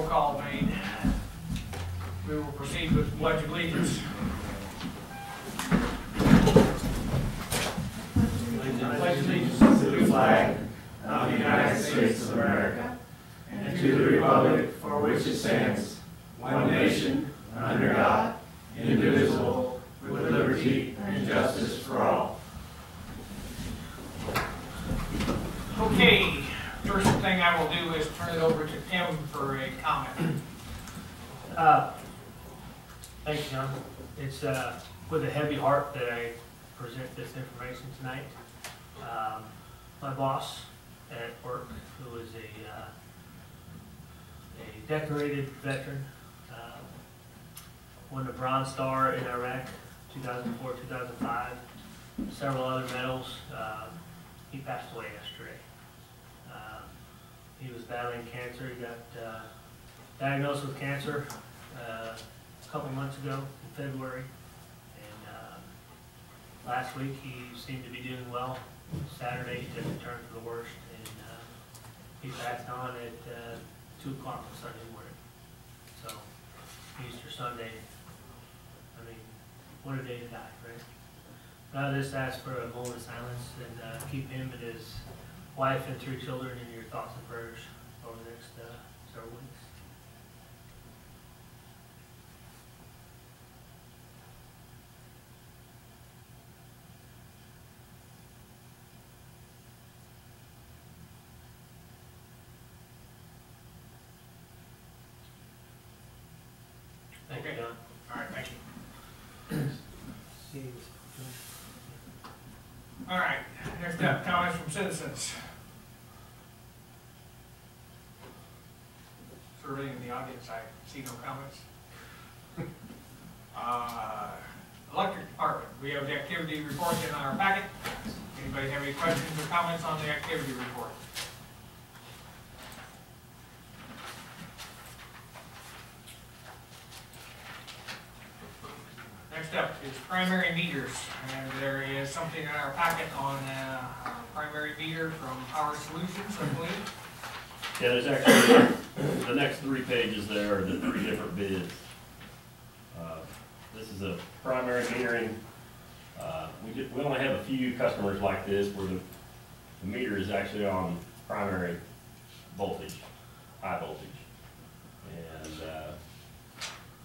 call made. We will proceed with the Pledge of Allegiance. Pledge allegiance to the flag of the United States of America and to the republic for which it stands, one nation, under God, indivisible, with liberty and justice for all. Okay, first thing I will do is turn it over to Tim for a comment. Thank you, John. It's with a heavy heart that I present this information tonight. My boss at work, who is a decorated veteran, won the Bronze Star in Iraq, 2004, 2005, several other medals. He passed away yesterday. He was battling cancer. He got diagnosed with cancer a couple months ago in February, and last week he seemed to be doing well. Saturday he took a turn for the worst, and he passed on at 2 o'clock on Sunday morning. So Easter Sunday, I mean, what a day to die, right? I just ask for a moment of silence and keep him and his wife and 3 children in your thoughts and prayers over the next several weeks. Thank you, Okay. John. All right, thank you. All right, next up, comments from citizens. Surveying the audience, I see no comments. Electric department, we have the activity report in our packet. Anybody have any questions or comments on the activity report? Next up is primary meters, and there is something in our packet on our primary meter from Power Solutions, I believe. Yeah, there's actually, the next 3 pages there are the 3 different bids. This is a primary metering. We only have a few customers like this where the meter is actually on primary voltage, high voltage. And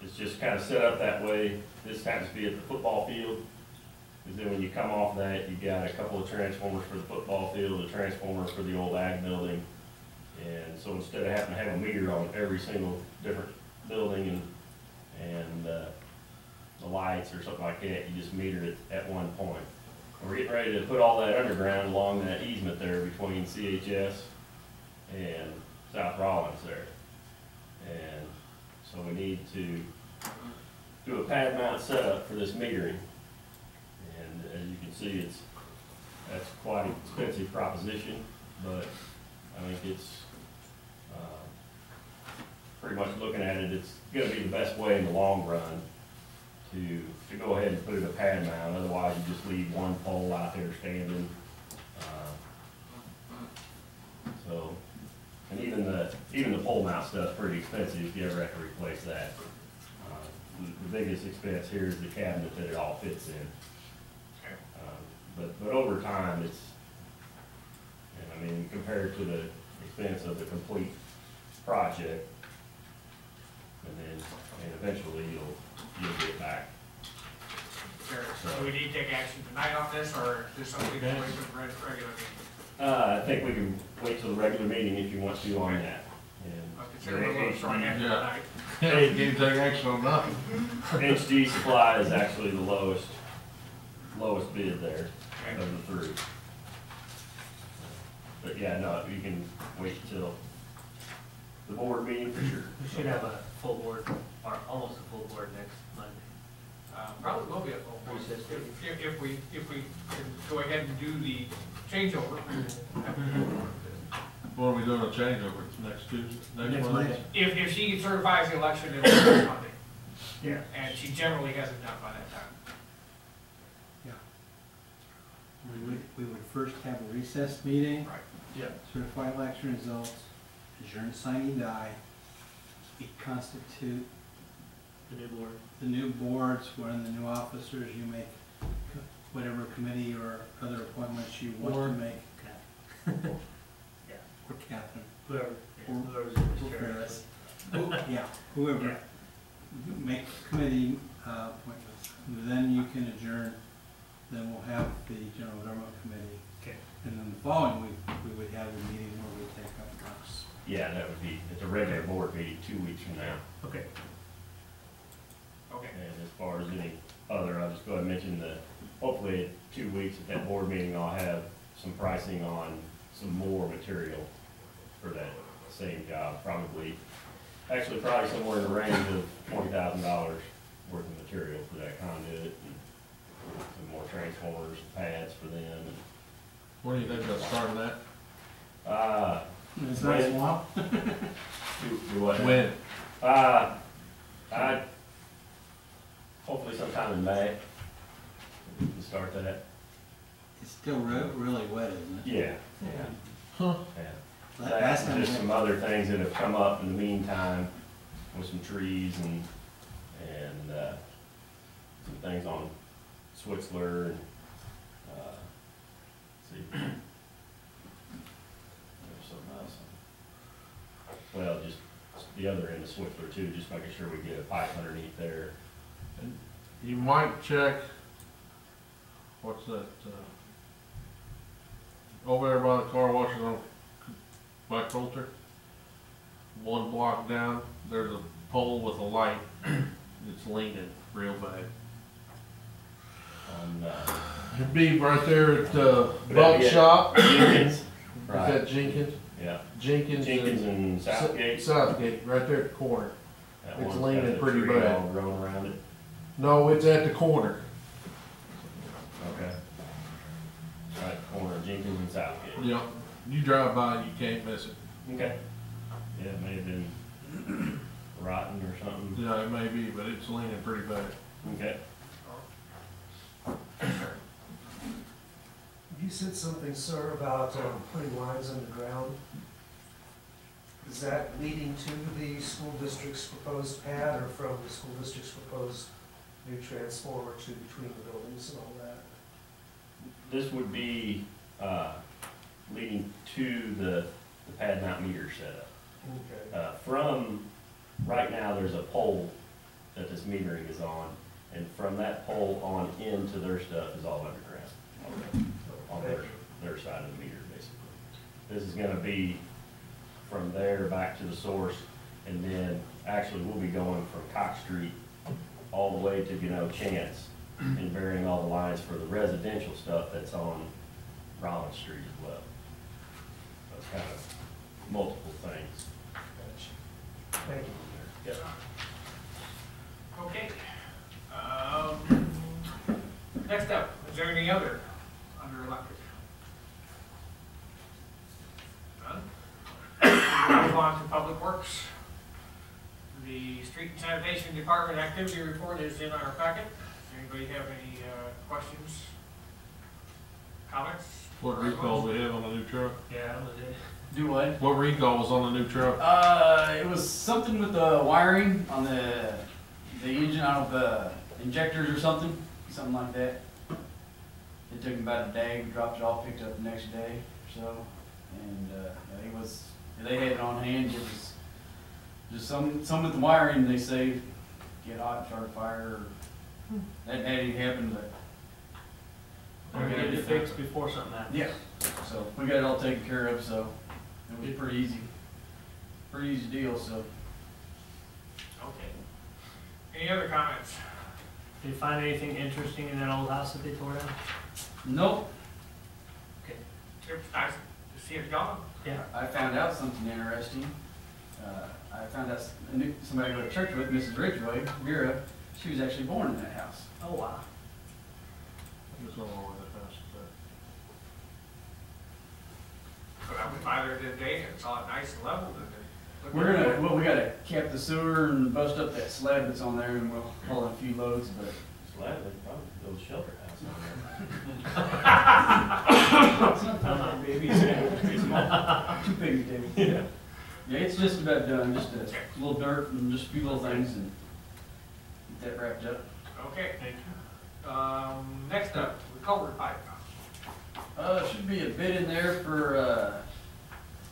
it's just kind of set up that way. This happens to be at the football field, because then when you come off that, you got a couple of transformers for the football field, a transformer for the old ag building. And so instead of having to have a meter on every single different building and the lights or something like that, you just meter it at one point. And we're getting ready to put all that underground along that easement there between CHS and South Rollins there. And so we need to do a pad mount setup for this metering. And as you can see, that's quite an expensive proposition, but I think it's pretty much looking at it, it's going to be the best way in the long run to go ahead and put it a pad mount. Otherwise, you just leave one pole out there standing. So, and even the pole mount stuff's pretty expensive if you ever have to replace that. The biggest expense here is the cabinet that it all fits in. But over time, it's, I mean, compared to the expense of the complete project, and eventually you'll get back. Sure. So do we need to take action tonight on this, or is this something that we can regular meeting? I think we can wait till the regular meeting if you want to on that. I'll consider it a little short after tonight. Hey, you can't take action on nothing. HG Supply is actually the lowest bid there of the 3. But yeah, no, you can wait till the board meeting for sure. We should have a full board, or almost a full board next Monday. Probably will be a full board. If we can go ahead and do the changeover. What are we doing a changeover next Tuesday, next Monday? If she certifies the election, it'll be next Monday. Yeah. And she generally hasn't done by that time. Yeah. We would first have a recess meeting. Right. Yeah. Certify election results, adjourn signing die, constitute The new board. the new boards, when the new officers, you make whatever committee or other appointments you want to make. Okay. Yeah, Or Catherine. whoever, yeah, Or- whoever's in or this chair. Ferris. Yeah, whoever. Yeah. Make committee appointments. Then you can adjourn. Then we'll have the general government committee. Okay. And then the following week, we would have a meeting where we take up talks. Yeah, that would be, it's a regular board meeting 2 weeks from now. Okay. Okay. And as far as any other, I'll just go ahead and mention that hopefully in 2 weeks at that board meeting, I'll have some pricing on some more material for that same job, probably somewhere in the range of $20,000 worth of material for that conduit and some more transformers, pads for them. When do you think about starting that? It's nice When? swamp. Do what? When? I, hopefully sometime in May, we can start that. It's still really wet, isn't it? Yeah. Huh. Yeah. Last That, time and just we- some other things that have come up in the meantime with some trees and some things on Switzler and, see. There's something else. Well, just the other end of Switzler too, just making sure we get a pipe underneath there. You might check, what's that, over there by the car washes on, by Coulter. 1 block down, there's a pole with a light, it's leaning real bad. On, It'd be right there at the Would that Buck be at Shop. Jenkins. Is Right, that Jenkins? yeah. Jenkins And Southgate. Southgate, right there at the corner. That It's one's leaning got the pretty tree bad. all grown around it. No, it's at the corner. Okay. Right, corner of Jenkins and Southgate. Yep, you drive by, you can't miss it. Okay. Yeah, it may have been rotten or something. Yeah, it may be, but it's leaning pretty bad. Okay. You said something, sir, about putting lines underground. Is that leading to the school district's proposed pad or from the school district's proposed new transformer to between the buildings and all that? This would be, leading to the pad mount meter setup. Okay. From, right now, there's a pole that this metering is on, and from that pole on into their stuff is all underground. On their side of the meter, basically. This is gonna be from there back to the source, and then actually we'll be going from Cox Street all the way to, Chance, and burying all the lines for the residential stuff that's on Rollins Street as well. So it's kind of multiple things. Gotcha. Thank you. Yep. Okay. Next up, is there any other under electric? None? Move on to Public Works. The Street and Sanitation Department activity report is in our packet. Does anybody have any questions, comments? What recall we have on the new truck? Yeah, that was it. Do what? What recall was on the new truck? It was something with the wiring on the engine, I don't know, the injectors or something like that. It took him about a day, we dropped it all, picked it up the next day or so, and, they had it on hand, it was just some with the wiring, they say, get hot, start a fire, or, that didn't happen, but. We're gonna get it fixed before something happens. Yeah, so we got it all taken care of, so it was pretty easy deal, so. Okay. Any other comments? Did you find anything interesting in that old house that they tore down? Nope, It was nice to see it gone. Yeah. I found out something interesting. I found out somebody I go to church with, Mrs. Ridgway, Vera, she was actually born in that house. Oh, wow. There's no more that house is But I went by there today and saw it nice and leveled and it looked We gotta cap the sewer and bust up that slab that's on there and we'll haul in a few loads, but. Slab, they probably build a shelter house on there. It's not that big, baby. It's too big, David. Yeah. Yeah, it's just about done, just a little dirt and just a few little things and get that wrapped up. Okay, thank you. Next up, the culvert pipe. Should be a bid in there for,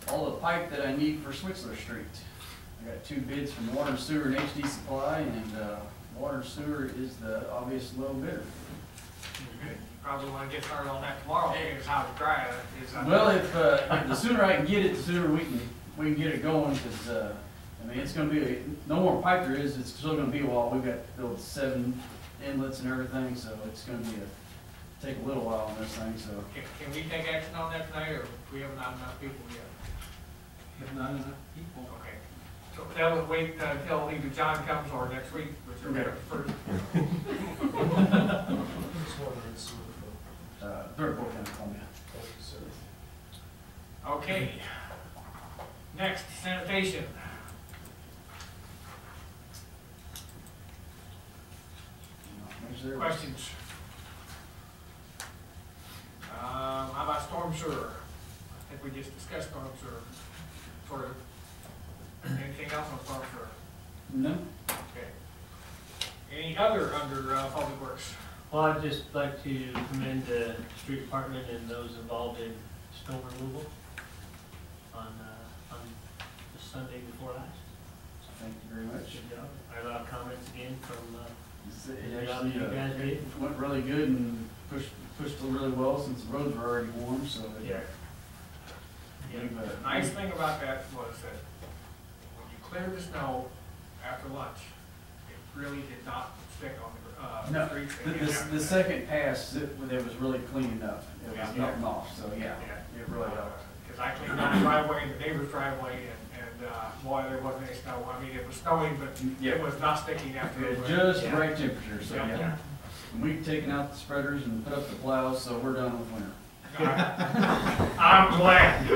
all the pipe that I need for Swixler Street. I got 2 bids from Water and Sewer and HD Supply, and, Water and Sewer is the obvious low bidder. You probably want to get started on that tomorrow, because how to try it is. Well, if the sooner I can get it, the sooner we can get it going, because, I mean, it's gonna be, no more pipe there is, it's still gonna be a while. We've got to build 7 inlets and everything, so it's gonna be take a little while on this thing, so. Can we take action on that tonight, or we have not enough people yet? If not enough people. Okay, so that would wait until either John comes or next week, whichever Okay. comes first. Who's water and sewer from? Third Port County, Columbia. Thank you, sir. Okay. Next, sanitation. Make sure- Questions? How about storm sewer? I think we just discussed storm sewer, sort of. Anything else on storm sewer? No? Okay. Any other under public works? Well, I'd just like to commend the street department and those involved in snow removal on the Sunday before last. Thank you very much. Good job. I have a lot of comments again from, It the job actually, you guys did. went really good and pushed really well since the roads were already warm, so. Yeah. we've, The nice thing about that was that when you cleared the snow after lunch, it really did not stick on the No, streets. the second pass, it was really cleaning up. It was Yeah. melting off, so yeah, it really helped. Because I cleaned out the driveway and the neighbor's driveway, and boy, there wasn't any snow. I mean, it was snowing, but Yeah. it was not sticking after. It it was went. just the Yeah. right temperature, so Yeah. yeah. And we've taken out the spreaders and put up the plows, so we're done with winter. I'm glad.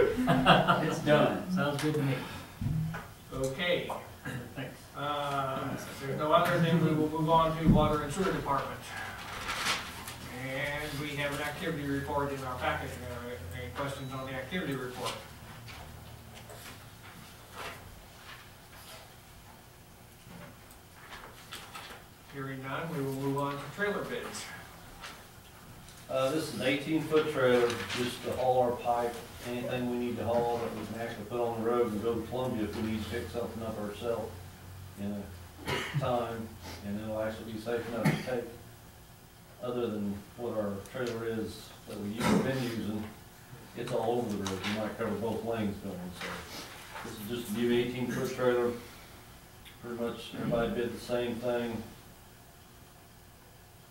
It's done. Sounds good to me. Okay, Thanks. if there's no other, then we will move on to water and sewer department. And we have an activity report in our package. Any questions on the activity report? Hearing none, we will move on to trailer bids. This is an 18-foot trailer, just to haul our pipe, anything we need to haul that we can actually put on the road and go to Columbia if we need to pick something up ourselves in a quick time, and it'll actually be safe enough to take. Other than what our trailer is that we've been using, it's all over the road. We might cover both lanes going, so. This is just a new 18-foot trailer. Pretty much everybody bid the same thing.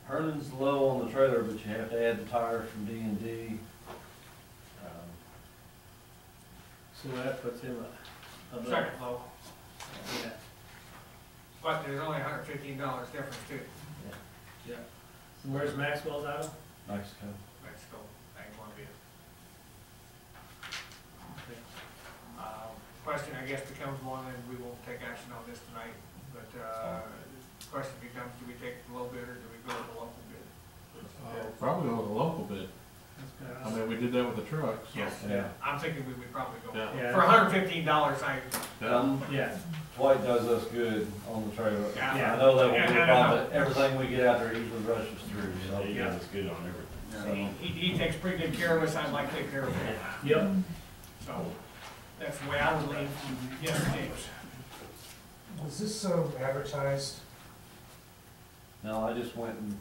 Herman's low on the trailer, but you have to add the tires from D&D. So that puts him a Second low, Yeah. but there's only $115 difference too. Yeah. So where's Maxwell's out of? Mexico. Mexico, and Columbia. Okay. Question, I guess, becomes one, and we won't take action on this tonight, but, the question becomes, do we take the low bid or do we go with the local bid? Probably with a local bid. I mean, we did that with the trucks. So. Yes, Yeah. I'm thinking we would probably go. Yeah. Yeah. For $115, Yeah. Dwight does us good on the trailer. Yeah. I know that won't Yeah, be no, a no, problem, no. but everything we get out there usually rushes through, so. He does us good on everything. So, he takes pretty good care of us, I'd like to take care of him. Yep. So, that's the way I would lean. Yes, James. Was this advertised? No, I just went and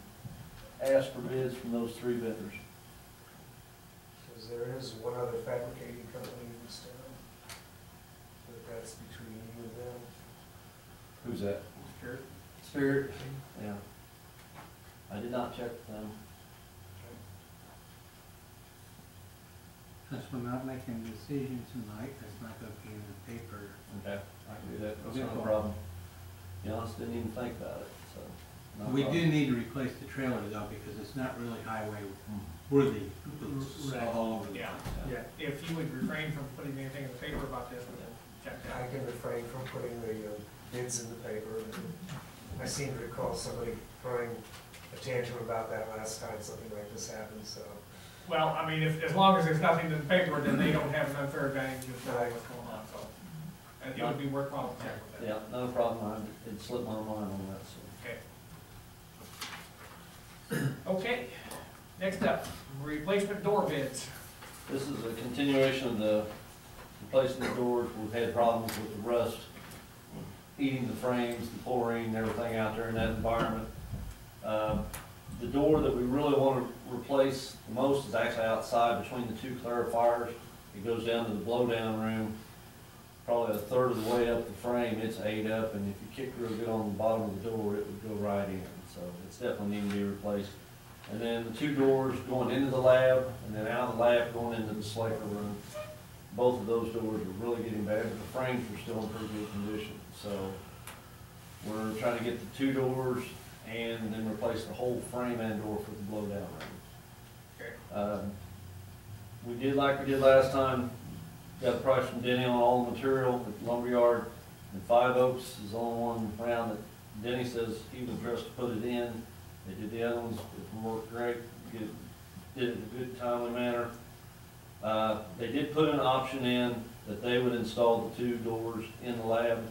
asked for bids from those 3 vendors. Because there is one other fabricating company in this town. But that's between you and them. Who's that? Sure. Spirit. Yeah. I did not check with them. Since we're not making a decision tonight, that's not gonna be in the paper. Okay, I can do that, that's not a problem. To be honest, didn't even think about it, so. not a We do problem. need to replace the trailer though, because it's not really highway worthy. It's Right. all over the Yeah. place. Yeah. If you would refrain from putting anything in the paper about this, we'll check I that. can refrain from putting the bids in the paper. I seem to recall somebody throwing a tantrum about that last time something like this happened, so. Well, I mean, as long as there's nothing in the paper, then they don't have an unfair advantage of knowing what's going on, so. It would be worthwhile to check with that. Yeah, no problem, it slipped my mind on that, so. Okay. Okay, next up, replacement door bids. This is a continuation of the replacing the doors. We've had problems with the rust eating the frames, the chlorine, everything out there in that environment. The door that we really want to replace the most is actually outside between the two clarifiers. It goes down to the blow-down room, probably a third of the way up the frame. It's ate up, and if you kick real good on the bottom of the door, it would go right in. So it's definitely need to be replaced. And then the two doors going into the lab, and then out of the lab going into the slaker room. Both of those doors are really getting bad, but the frames are still in pretty good condition. So we're trying to get the two doors and then replace the whole frame and door for the blow-down room. Okay. We did like we did last time, got a price from Denny on all the material at the lumberyard, and Five Oaks is the only one around that Denny says he was dressed to put it in. They did the other ones, it worked great, did it in a good timely manner. They did put an option in that they would install the two doors in the lab.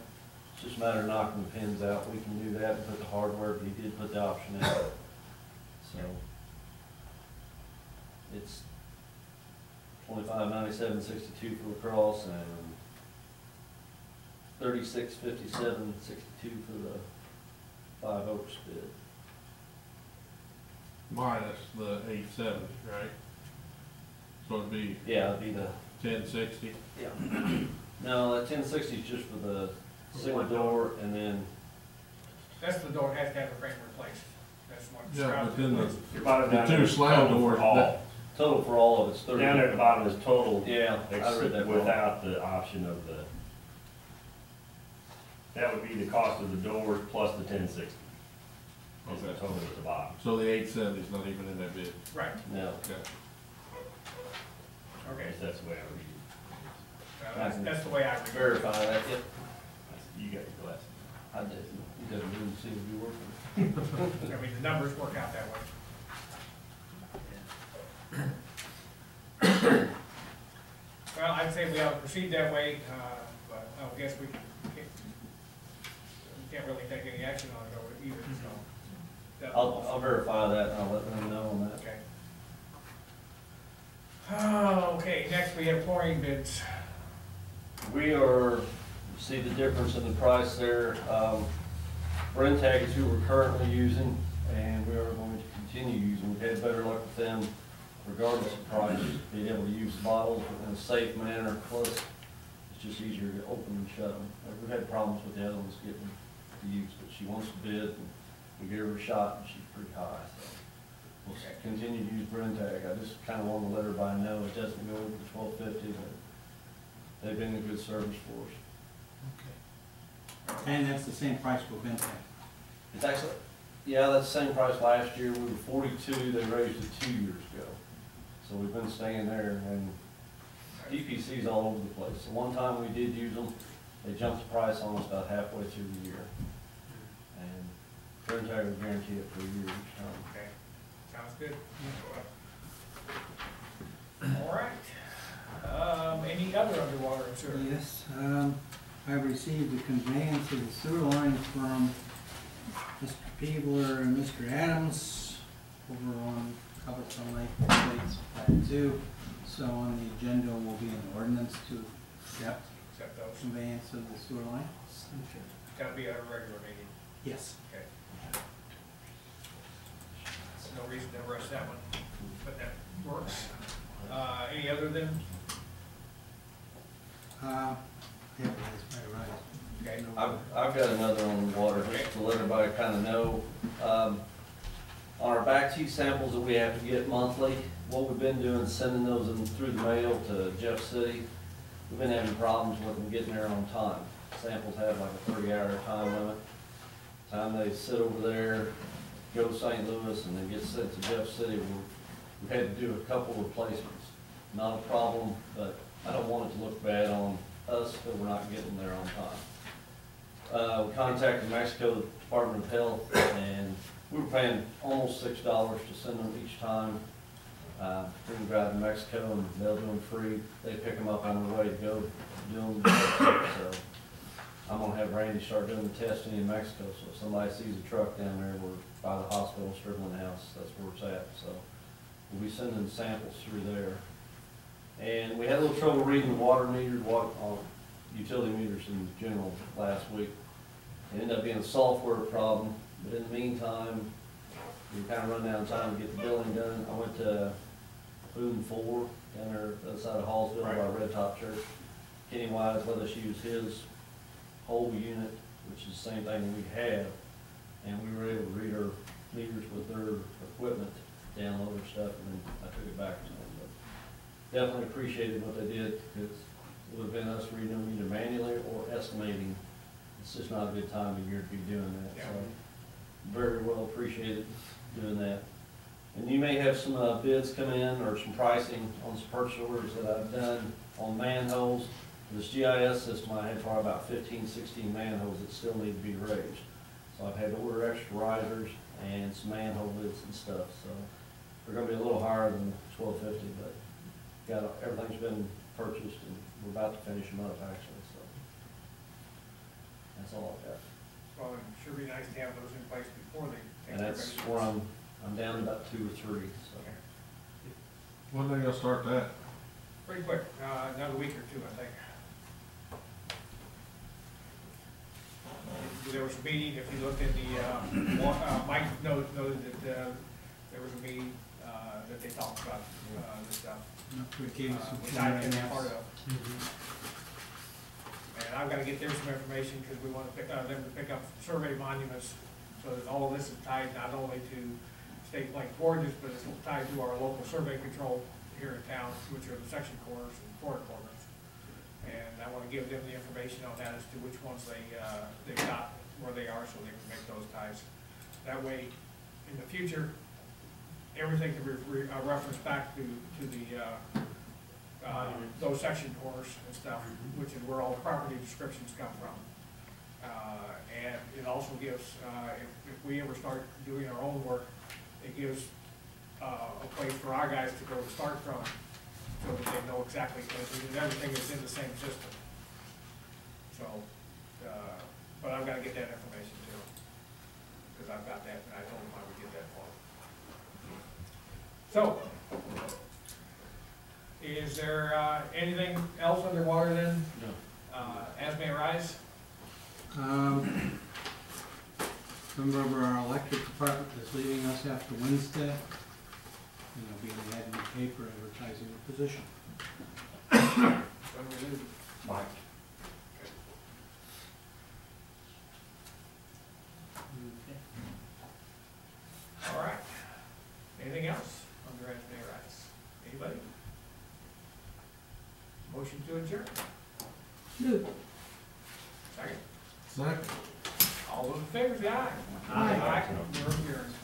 It's just a matter of knocking the pins out. We can do that and put the hardware, but he did put the option in. So it's $25.97.62 for the cross and $36.57.62 for the Five Oaks bid. Minus the 870, right? So it'd be Yeah, it'd be the 1060. yeah. No, that 1060 is just for the single door, and then That's the door that has to have the frame replaced. That's what. Yeah, but then Your bottom the down two there is slab total doors, for all. that- total for all of it's 30. Down there at the bottom is total. Yeah, I read that wrong. Without the option of the, that would be the cost of the doors plus the 1060. Is the Okay. total at the bottom. So the 870 is not even in that bid. Right, No. Okay. I okay. guess that's the way I read it. That's the way I read it. Verify that, yep. That's- You got your glasses. I did. It doesn't really seem to be working. I mean, the numbers work out that way. Well, I'd say we ought to proceed that way, but I guess we can't really take any action on it over either, so. that- I'll verify that and I'll let them know on that. Okay. Okay, next we have chlorine bids. We are, see the difference in the price there. Brentag is who we're currently using, and we are going to continue using. We've had better luck with them regardless of price, being able to use bottles in a safe manner, plus it's just easier to open and shut them. We've had problems with the other ones getting to use, but she wants to bid, and we gave her a shot, and she's pretty high, so. We'll continue to use Brentag. I just kinda wanted to let everybody know it doesn't go over the $12.50, but they've been a good service for us. And that's the same price for Bentag. It's actually, yeah, that's the same price last year. We were 42, they raised it 2 years ago. So we've been staying there, and DPC's all over the place. The one time we did use them, they jumped the price on us about halfway through the year. And Brentag will guarantee it for a year each time. Okay, sounds good. All right. Any other underwater and sewer? Yes, I've received a conveyance of the sewer line from Mr. Peebler and Mr. Adams over on Cumberland Lake, States Plat 2. So on the agenda will be an ordinance to accept Except those. conveyance of the sewer line. Gotta be at a regular meeting. Yes. Okay. There's no reason to rush that one, but that works. Any other than, Yeah, that's probably right. okay, I've got another on the water, just to let everybody kind of know. On our back teeth samples that we have to get monthly, what we've been doing is sending those in through the mail to Jeff City. We've been having problems with them getting there on time. Samples have like a 30-hour time limit. Time they sit over there, go to St. Louis, and then get sent to Jeff City. We've had to do a couple replacements. Not a problem, but I don't want it to look bad on us that we're not getting there on time. We contacted Mexico Department of Health, and we were paying almost $6 to send them each time. We can drive to Mexico, and they'll do them free. They pick them up on the way to go do them. So I'm gonna have Randy start doing the testing in Mexico, so if somebody sees a truck down there, we're by the hospital, Strickland House, that's where it's at, so we'll be sending samples through there. And we had a little trouble reading the water meters, utility meters in general last week. It ended up being a software problem, but in the meantime, we kind of run down time to get the billing done. I went to Food and 4 down there at the other side of Hallsville by Red Top Church. Kenny Wise let us use his whole unit, which is the same thing we have, and we were able to read our meters with their equipment, download their stuff, and then I took it back to them. But definitely appreciated what they did, because it would have been us reading them either manually or estimating. It's just not a good time of year to be doing that, so very well appreciated doing that. And you may have some bids come in or some pricing on some purchase orders that I've done on manholes. This GIS system, I had probably about 15, 16 manholes that still need to be raised. So I've had to order extra risers and some manhole lids and stuff, so they're gonna be a little higher than $12.50, but everything's been purchased and we're about to finish them up actually, so. That's all I've got. Well, it sure be nice to have those in place before they. And that's where I'm down to about 2 or 3, so. When they gonna start that? Pretty quick, another week or two, I think. There was a meeting, if you looked at the, Mike noted that, there was a meeting, that they talked about, this stuff. Which I've been a part of. And I've gotta get them some information, because we want to them to pick up survey monuments, so that all of this is tied not only to state blank gorges, but it's tied to our local survey control here in town, which are the section corners and quarter corners. And I wanna give them the information on that as to which ones they've got, where they are, so they can make those ties. That way, in the future, everything can be referenced back to the, those section corners and stuff, which is where all the property descriptions come from. And it also gives, if we ever start doing our own work, it gives a place for our guys to go to start from, so that they know exactly, and everything is in the same system. So, but I've got to get that information too, because I've got that, and I told them I would get that for them. So, is there anything else underwater then? No. As may arise? Member of our electric department is leaving us after Wednesday, and he'll be in the ad in the paper advertising the position. When we leave? Mike. All right. Anything else under as may arise? Anybody? Motion to adjourn. Good. Second. Second. All those in favor, say aye. Aye. Aye. We're adjourned.